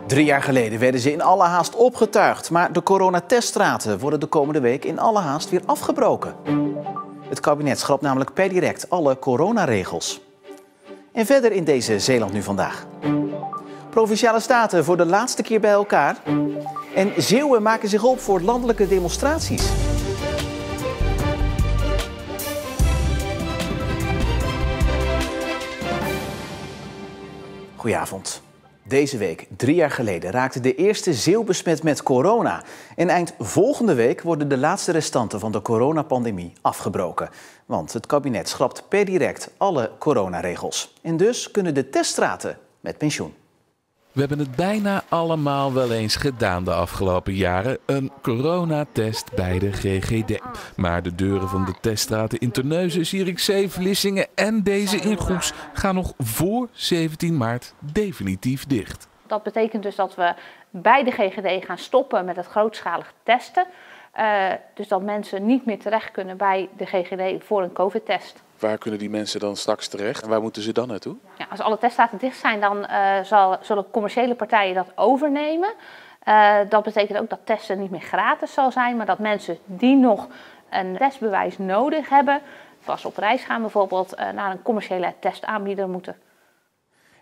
3 jaar geleden werden ze in alle haast opgetuigd. Maar de coronateststraten worden de komende week in alle haast weer afgebroken. Het kabinet schrapt namelijk per direct alle coronaregels. En verder in deze Zeeland nu vandaag. Provinciale staten voor de laatste keer bij elkaar. En Zeeuwen maken zich op voor landelijke demonstraties. Goedenavond. Deze week, 3 jaar geleden, raakte de eerste Zeeuw besmet met corona. En eind volgende week worden de laatste restanten van de coronapandemie afgebroken. Want het kabinet schrapt per direct alle coronaregels. En dus kunnen de teststraten met pensioen. We hebben het bijna allemaal wel eens gedaan de afgelopen jaren. Een coronatest bij de GGD. Maar de deuren van de teststraten in Terneuzen, Zierikzee, Vlissingen en deze in Goes gaan nog voor 17 maart definitief dicht. Dat betekent dus dat we bij de GGD gaan stoppen met het grootschalig testen. Dus dat mensen niet meer terecht kunnen bij de GGD voor een COVID-test. Waar kunnen die mensen dan straks terecht en waar moeten ze dan naartoe? Ja, als alle teststraten dicht zijn, dan zullen commerciële partijen dat overnemen. Dat betekent ook dat testen niet meer gratis zal zijn, maar dat mensen die nog een testbewijs nodig hebben, als ze op reis gaan bijvoorbeeld, naar een commerciële testaanbieder moeten.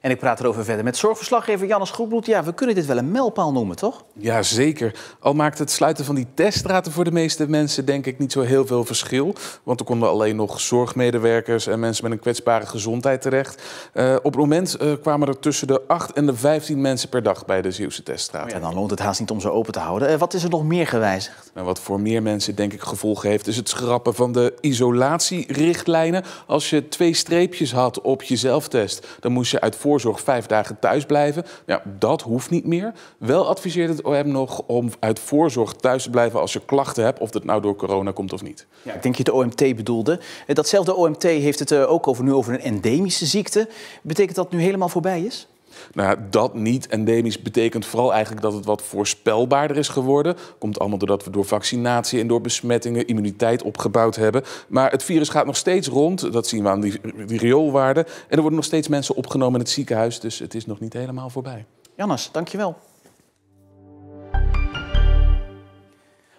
En ik praat erover verder met zorgverslaggever Jannes Groenbloed. Ja, we kunnen dit wel een mijlpaal noemen, toch? Ja, zeker. Al maakt het sluiten van die teststraten voor de meeste mensen denk ik niet zo heel veel verschil. Want er konden alleen nog zorgmedewerkers en mensen met een kwetsbare gezondheid terecht. Op het moment kwamen er tussen de 8 en de 15 mensen per dag bij de Zeeuwse teststraten. Ja, dan loont het haast niet om ze open te houden. Wat is er nog meer gewijzigd? Nou, wat voor meer mensen denk ik gevolgen heeft, is het schrappen van de isolatierichtlijnen. Als je 2 streepjes had op je zelftest, dan moest je uit voorzorg 5 dagen thuis blijven. Ja, dat hoeft niet meer. Wel adviseert het OM nog om uit voorzorg thuis te blijven als je klachten hebt, of dat nou door corona komt of niet. Ja, ik denk je het OMT bedoelde. Datzelfde OMT heeft het ook nu over een endemische ziekte. Betekent dat nu helemaal voorbij is? Nou, dat niet. Endemisch betekent vooral eigenlijk dat het wat voorspelbaarder is geworden. Komt allemaal doordat we door vaccinatie en door besmettingen immuniteit opgebouwd hebben. Maar het virus gaat nog steeds rond. Dat zien we aan die rioolwaarden. En er worden nog steeds mensen opgenomen in het ziekenhuis. Dus het is nog niet helemaal voorbij. Jannes, dankjewel.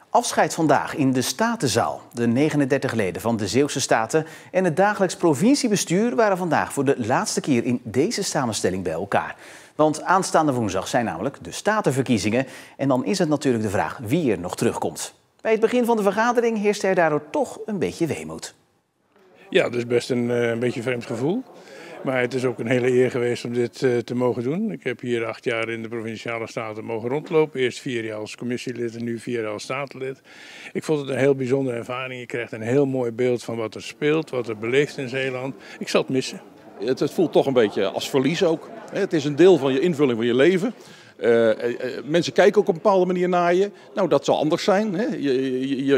Afscheid vandaag in de Statenzaal. De 39 leden van de Zeeuwse Staten en het dagelijks provinciebestuur waren vandaag voor de laatste keer in deze samenstelling bij elkaar. Want aanstaande woensdag zijn namelijk de statenverkiezingen. En dan is het natuurlijk de vraag wie er nog terugkomt. Bij het begin van de vergadering heerst er daardoor toch een beetje weemoed. Ja, dat is best een beetje een vreemd gevoel. Maar het is ook een hele eer geweest om dit te mogen doen. Ik heb hier 8 jaar in de Provinciale Staten mogen rondlopen. Eerst 4 jaar als commissielid en nu 4 jaar als statenlid. Ik vond het een heel bijzondere ervaring. Je krijgt een heel mooi beeld van wat er speelt, wat er beleeft in Zeeland. Ik zal het missen. Het voelt toch een beetje als verlies ook. Het is een deel van je invulling van je leven. Mensen kijken ook op een bepaalde manier naar je. Nou, dat zal anders zijn. Hè?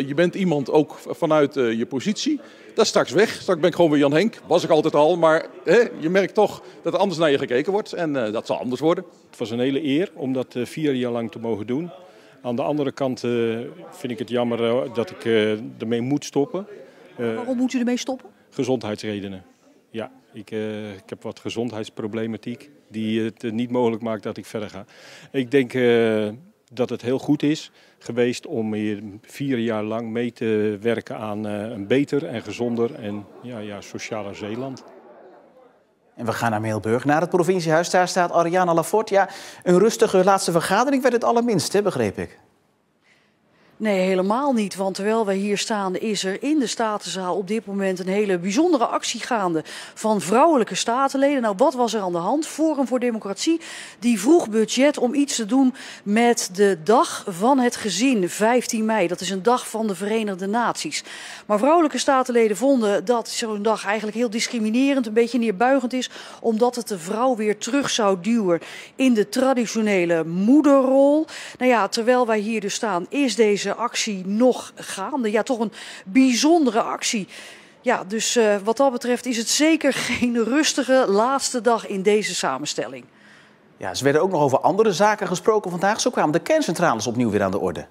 Je bent iemand ook vanuit je positie. Dat is straks weg. Straks ben ik gewoon weer Jan Henk. Was ik altijd al. Maar je merkt toch dat er anders naar je gekeken wordt. En dat zal anders worden. Het was een hele eer om dat 4 jaar lang te mogen doen. Aan de andere kant vind ik het jammer dat ik ermee moet stoppen. Waarom moet u ermee stoppen? Gezondheidsredenen. Ja, ik heb wat gezondheidsproblematiek die het niet mogelijk maakt dat ik verder ga. Ik denk dat het heel goed is geweest om hier 4 jaar lang mee te werken aan een beter en gezonder en socialer Zeeland. En we gaan naar Middelburg, naar het provinciehuis. Daar staat Ariana Laforte. Ja, een rustige laatste vergadering werd het allerminst, hè, begreep ik. Nee, helemaal niet. Want terwijl wij hier staan is er in de Statenzaal op dit moment een hele bijzondere actie gaande van vrouwelijke statenleden. Nou, wat was er aan de hand? Forum voor Democratie die vroeg budget om iets te doen met de dag van het gezin, 15 mei. Dat is een dag van de Verenigde Naties. Maar vrouwelijke statenleden vonden dat zo'n dag eigenlijk heel discriminerend, een beetje neerbuigend is, omdat het de vrouw weer terug zou duwen in de traditionele moederrol. Nou ja, terwijl wij hier dus staan is deze actie nog gaande. Ja, toch een bijzondere actie. Ja, dus wat dat betreft is het zeker geen rustige laatste dag in deze samenstelling. Ja, ze werden ook nog over andere zaken gesproken vandaag. Zo kwamen de kerncentrales opnieuw weer aan de orde.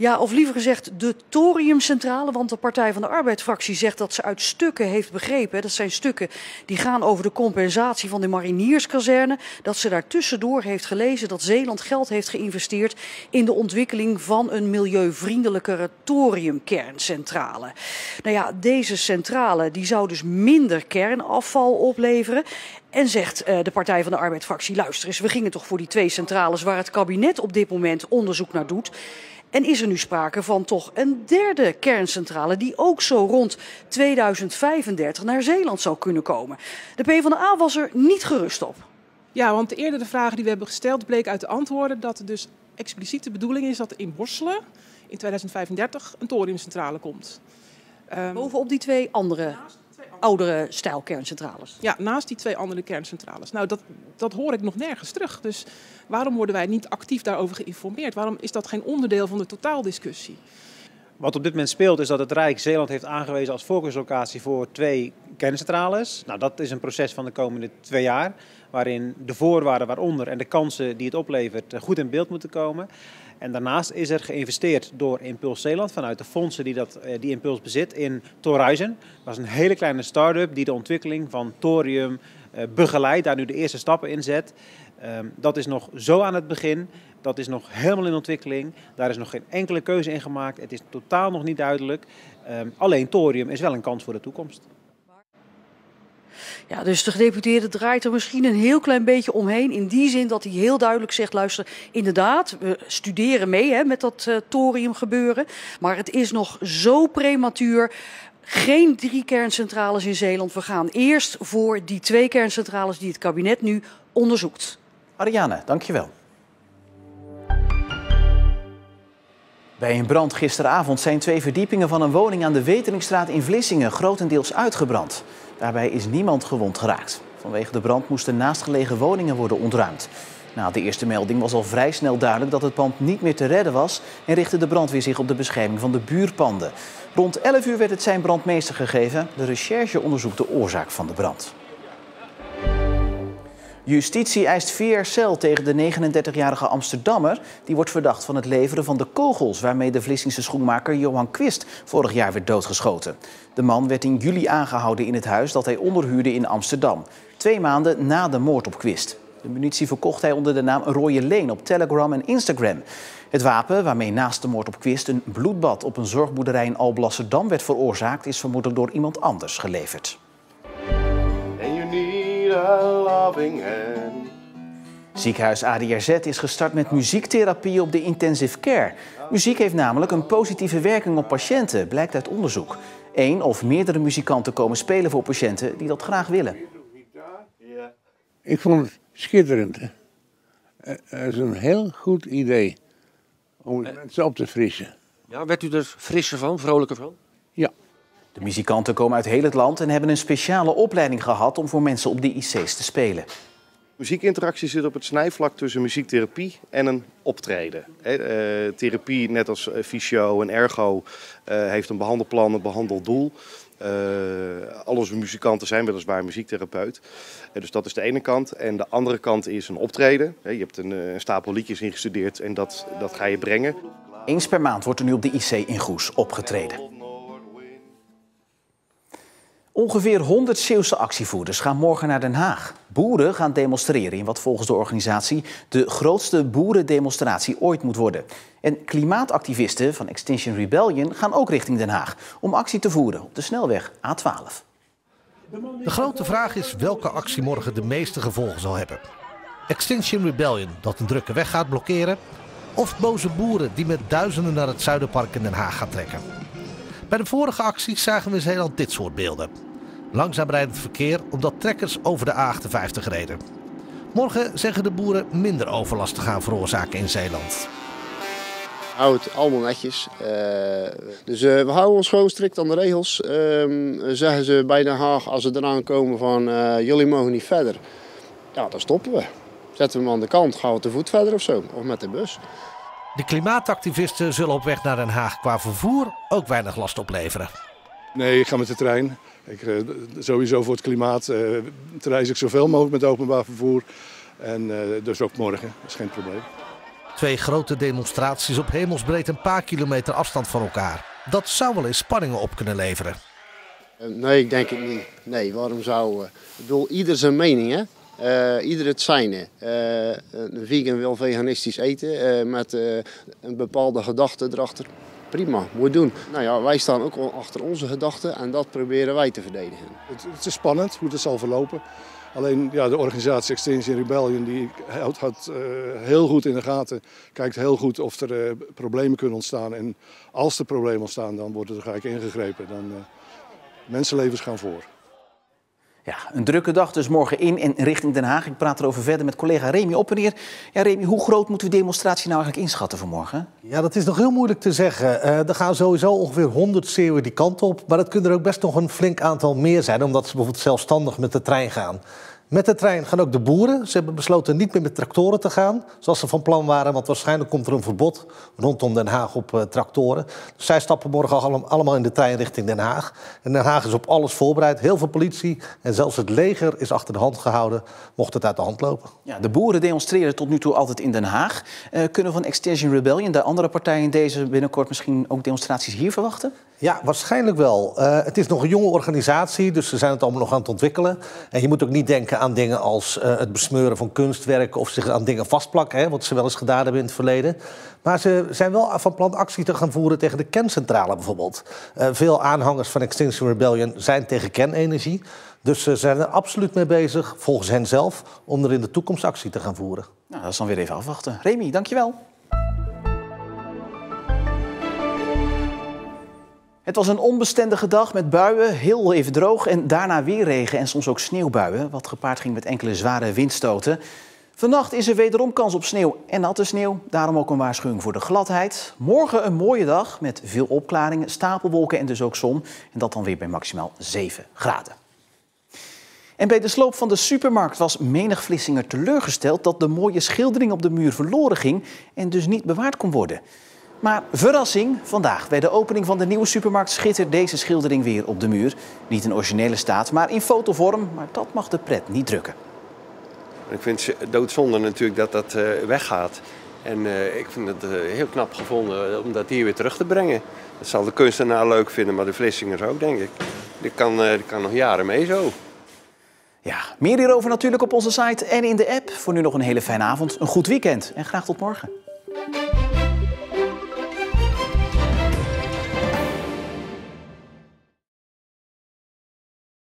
Ja, of liever gezegd de thoriumcentrale, want de Partij van de Arbeid-fractie zegt dat ze uit stukken heeft begrepen, dat zijn stukken die gaan over de compensatie van de marinierskazerne, dat ze daar tussendoor heeft gelezen dat Zeeland geld heeft geïnvesteerd in de ontwikkeling van een milieuvriendelijkere thoriumkerncentrale. Nou ja, deze centrale die zou dus minder kernafval opleveren. En zegt de Partij van de Arbeid-fractie, luister eens, we gingen toch voor die 2 centrales waar het kabinet op dit moment onderzoek naar doet. En is er nu sprake van toch een derde kerncentrale die ook zo rond 2035 naar Zeeland zou kunnen komen. De PvdA was er niet gerust op. Ja, want de eerdere vragen die we hebben gesteld bleek uit de antwoorden dat het dus expliciet de bedoeling is dat er in Borselen in 2035 een thoriumcentrale komt. Bovenop die 2 andere oudere stijl kerncentrales. Ja, naast die 2 andere kerncentrales. Nou, dat hoor ik nog nergens terug. Dus waarom worden wij niet actief daarover geïnformeerd? Waarom is dat geen onderdeel van de totaaldiscussie? Wat op dit moment speelt is dat het Rijk Zeeland heeft aangewezen als voorkeurslocatie voor 2 kerncentrales. Nou, dat is een proces van de komende 2 jaar, waarin de voorwaarden waaronder en de kansen die het oplevert goed in beeld moeten komen. En daarnaast is er geïnvesteerd door Impuls Zeeland vanuit de fondsen die Impuls bezit in Thorizen. Dat is een hele kleine start-up die de ontwikkeling van thorium begeleidt, daar nu de eerste stappen in zet. Dat is nog zo aan het begin, dat is nog helemaal in ontwikkeling. Daar is nog geen enkele keuze in gemaakt, het is totaal nog niet duidelijk. Alleen thorium is wel een kans voor de toekomst. Ja, dus de gedeputeerde draait er misschien een heel klein beetje omheen. In die zin dat hij heel duidelijk zegt, luister, inderdaad, we studeren mee met dat thorium gebeuren. Maar het is nog zo prematuur. Geen 3 kerncentrales in Zeeland. We gaan eerst voor die 2 kerncentrales die het kabinet nu onderzoekt. Ariane, dankjewel. Bij een brand gisteravond zijn 2 verdiepingen van een woning aan de Weteringstraat in Vlissingen grotendeels uitgebrand. Daarbij is niemand gewond geraakt. Vanwege de brand moesten naastgelegen woningen worden ontruimd. Na de eerste melding was al vrij snel duidelijk dat het pand niet meer te redden was en richtte de brandweer zich op de bescherming van de buurpanden. Rond 11 uur werd het sein brandmeester gegeven. De recherche onderzoekt de oorzaak van de brand. Justitie eist 4 jaar cel tegen de 39-jarige Amsterdammer. Die wordt verdacht van het leveren van de kogels waarmee de Vlissingse schoenmaker Johan Quist vorig jaar werd doodgeschoten. De man werd in juli aangehouden in het huis dat hij onderhuurde in Amsterdam. 2 maanden na de moord op Quist. De munitie verkocht hij onder de naam Rooie Leen op Telegram en Instagram. Het wapen waarmee naast de moord op Quist een bloedbad op een zorgboerderij in Alblasserdam werd veroorzaakt, is vermoedelijk door iemand anders geleverd. Ziekenhuis ADRZ is gestart met muziektherapie op de intensive care. Muziek heeft namelijk een positieve werking op patiënten, blijkt uit onderzoek. 1 of meerdere muzikanten komen spelen voor patiënten die dat graag willen. Ik vond het schitterend. Het is een heel goed idee om mensen op te frissen. Ja, werd u er frisser van, vrolijker van? Ja. De muzikanten komen uit heel het land en hebben een speciale opleiding gehad om voor mensen op de IC's te spelen. Muziekinteractie zit op het snijvlak tussen muziektherapie en een optreden. Therapie, net als fysio en ergo, heeft een behandelplan, een behandeldoel. Al onze muzikanten zijn weliswaar muziektherapeut. Dus dat is de ene kant. En de andere kant is een optreden. Je hebt een stapel liedjes ingestudeerd en dat ga je brengen. Eens per maand wordt er nu op de IC in Goes opgetreden. Ongeveer 100 Zeeuwse actievoerders gaan morgen naar Den Haag. Boeren gaan demonstreren in wat volgens de organisatie de grootste boerendemonstratie ooit moet worden. En klimaatactivisten van Extinction Rebellion gaan ook richting Den Haag om actie te voeren op de snelweg A12. De grote vraag is welke actie morgen de meeste gevolgen zal hebben. Extinction Rebellion dat een drukke weg gaat blokkeren, of boze boeren die met duizenden naar het Zuiderpark in Den Haag gaan trekken. Bij de vorige acties zagen we in Zeeland dit soort beelden. Langzaam rijdend verkeer omdat trekkers over de A58 reden. Morgen zeggen de boeren minder overlast te gaan veroorzaken in Zeeland. Hou het allemaal netjes. Dus we houden ons gewoon strikt aan de regels. Zeggen ze bij Den Haag als ze eraan komen van jullie mogen niet verder. Ja, dan stoppen we. Zetten we hem aan de kant, gaan we te voet verder of zo. Of met de bus. De klimaatactivisten zullen op weg naar Den Haag qua vervoer ook weinig last opleveren. Nee, ik ga met de trein. Sowieso voor het klimaat reis ik zoveel mogelijk met openbaar vervoer. En dus ook morgen, dat is geen probleem. 2 grote demonstraties op hemelsbreed een paar kilometer afstand van elkaar. Dat zou wel eens spanningen op kunnen leveren. Nee, ik denk het niet. Nee, waarom zou... Ik bedoel, ieder zijn mening, hè. Ieder het zijne. Een vegan wil veganistisch eten met een bepaalde gedachte erachter. Prima, moet doen. Nou ja, wij staan ook achter onze gedachten en dat proberen wij te verdedigen. Het is spannend hoe het zal verlopen. Alleen ja, de organisatie Extinction Rebellion die houdt heel goed in de gaten. Kijkt heel goed of er problemen kunnen ontstaan. En als er problemen ontstaan, dan wordt er gelijk ingegrepen. Dan mensenlevens gaan voor. Ja, een drukke dag dus morgen in en richting Den Haag. Ik praat erover verder met collega Remy Oppeneer. Ja, Remy, hoe groot moeten we de demonstratie nou eigenlijk inschatten voor morgen? Ja, dat is nog heel moeilijk te zeggen. Er gaan sowieso ongeveer 100 Zeeuwen die kant op. Maar dat kunnen er ook best nog een flink aantal meer zijn, omdat ze bijvoorbeeld zelfstandig met de trein gaan. Met de trein gaan ook de boeren. Ze hebben besloten niet meer met tractoren te gaan, zoals ze van plan waren. Want waarschijnlijk komt er een verbod rondom Den Haag op tractoren. Dus zij stappen morgen allemaal in de trein richting Den Haag. En Den Haag is op alles voorbereid. Heel veel politie en zelfs het leger is achter de hand gehouden, mocht het uit de hand lopen. Ja, de boeren demonstreren tot nu toe altijd in Den Haag. Kunnen we van Extinction Rebellion, de andere partijen in deze, binnenkort misschien ook demonstraties hier verwachten? Ja, waarschijnlijk wel. Het is nog een jonge organisatie, dus ze zijn het allemaal nog aan het ontwikkelen. En je moet ook niet denken aan dingen als het besmeuren van kunstwerken of zich aan dingen vastplakken, hè, wat ze wel eens gedaan hebben in het verleden. Maar ze zijn wel van plan actie te gaan voeren tegen de kerncentrale bijvoorbeeld. Veel aanhangers van Extinction Rebellion zijn tegen kernenergie. Dus ze zijn er absoluut mee bezig, volgens hen zelf, om er in de toekomst actie te gaan voeren. Nou, dat is dan weer even afwachten. Remy, dankjewel. Het was een onbestendige dag met buien, heel even droog en daarna weer regen en soms ook sneeuwbuien, wat gepaard ging met enkele zware windstoten. Vannacht is er wederom kans op sneeuw en natte sneeuw, daarom ook een waarschuwing voor de gladheid. Morgen een mooie dag met veel opklaringen, stapelwolken en dus ook zon en dat dan weer bij maximaal 7 graden. En bij de sloop van de supermarkt was menig Vlissinger teleurgesteld dat de mooie schildering op de muur verloren ging en dus niet bewaard kon worden. Maar verrassing, vandaag bij de opening van de nieuwe supermarkt schittert deze schildering weer op de muur. Niet in originele staat, maar in fotovorm, maar dat mag de pret niet drukken. Ik vind het doodzonde natuurlijk dat dat weggaat. En ik vind het heel knap gevonden om dat hier weer terug te brengen. Dat zal de kunstenaar leuk vinden, maar de Vlissingers ook, denk ik. Die kan nog jaren mee zo. Ja, meer hierover natuurlijk op onze site en in de app. Voor nu nog een hele fijne avond, een goed weekend en graag tot morgen.